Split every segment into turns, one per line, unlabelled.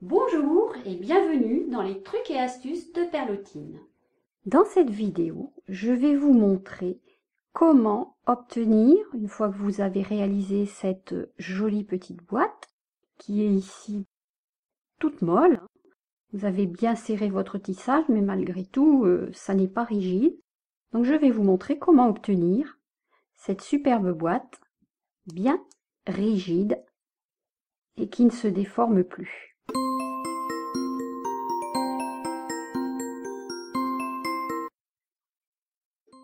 Bonjour et bienvenue dans les trucs et astuces de Perlotine. Dans cette vidéo, je vais vous montrer comment obtenir, une fois que vous avez réalisé cette jolie petite boîte, qui est ici toute molle. Vous avez bien serré votre tissage, mais malgré tout, ça n'est pas rigide. Donc je vais vous montrer comment obtenir cette superbe boîte bien rigide et qui ne se déforme plus.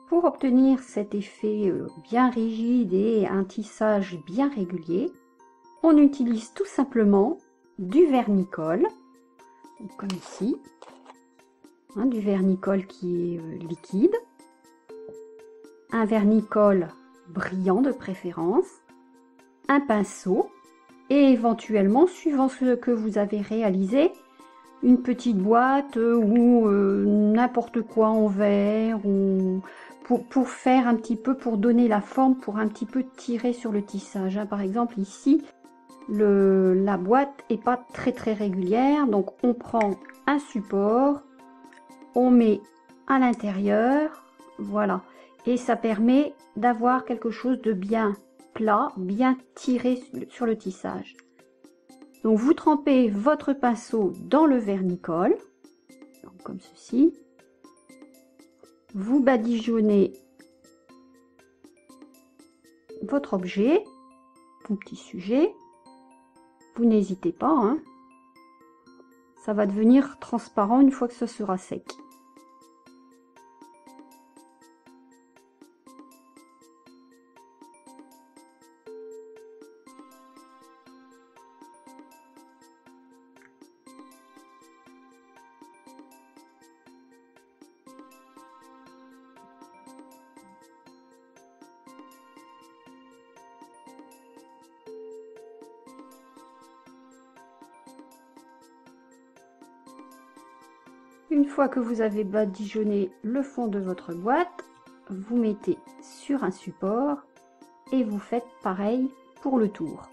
Pour obtenir cet effet bien rigide et un tissage bien régulier, on utilise tout simplement du vernicole, comme ici, du vernicole qui est liquide, un vernicole brillant de préférence, un pinceau et éventuellement, suivant ce que vous avez réalisé, une petite boîte ou n'importe quoi en verre ou pour faire un petit peu, pour donner la forme, pour un petit peu tirer sur le tissage. Par exemple ici, la boîte est pas très régulière, donc on prend un support, on met à l'intérieur, voilà, et ça permet d'avoir quelque chose de bien plat, bien tiré sur le tissage. Donc vous trempez votre pinceau dans le vernicole, donc comme ceci. Vous badigeonnez votre objet, mon petit sujet. Vous n'hésitez pas, ça va devenir transparent une fois que ce sera sec. Une fois que vous avez badigeonné le fond de votre boîte, vous mettez sur un support et vous faites pareil pour le tour.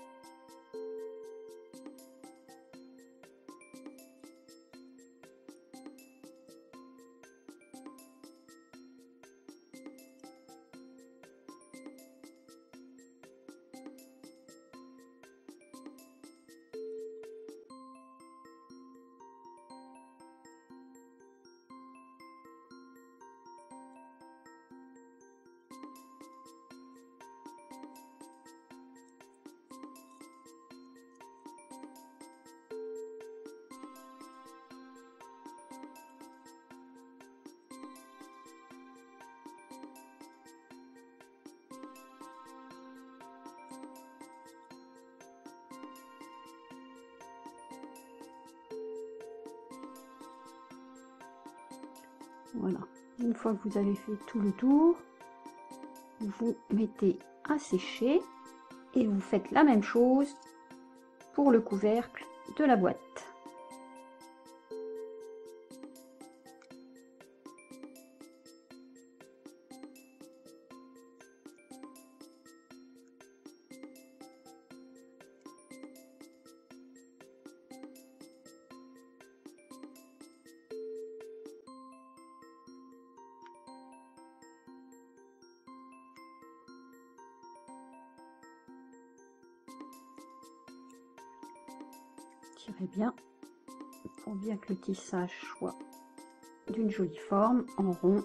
Voilà, une fois que vous avez fait tout le tour, vous mettez à sécher et vous faites la même chose pour le couvercle de la boîte. Tirez bien pour bien que le tissage soit d'une jolie forme en rond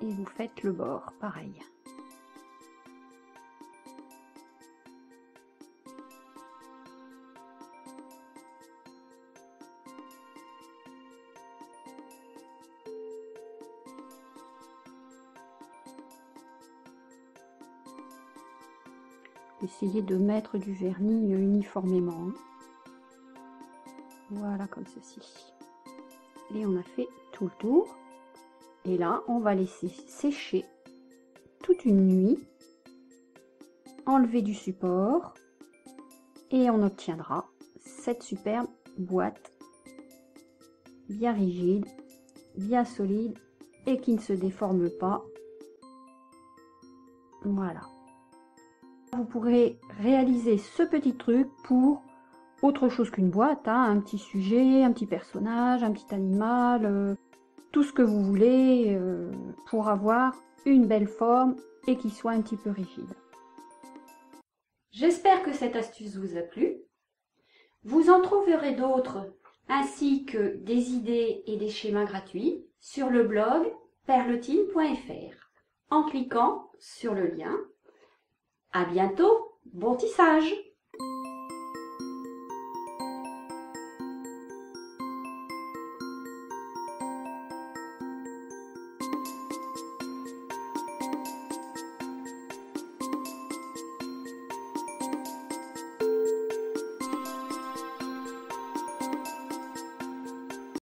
et vous faites le bord pareil. Essayez de mettre du vernis uniformément. Voilà, comme ceci. Et on a fait tout le tour. Et là, on va laisser sécher toute une nuit. Enlever du support. Et on obtiendra cette superbe boîte bien rigide, bien solide et qui ne se déforme pas. Voilà. Vous pourrez réaliser ce petit truc pour autre chose qu'une boîte, hein, un petit sujet, un petit personnage, un petit animal, tout ce que vous voulez pour avoir une belle forme et qui soit un petit peu rigide. J'espère que cette astuce vous a plu. Vous en trouverez d'autres ainsi que des idées et des schémas gratuits sur le blog perletine.fr en cliquant sur le lien. À bientôt, bon tissage!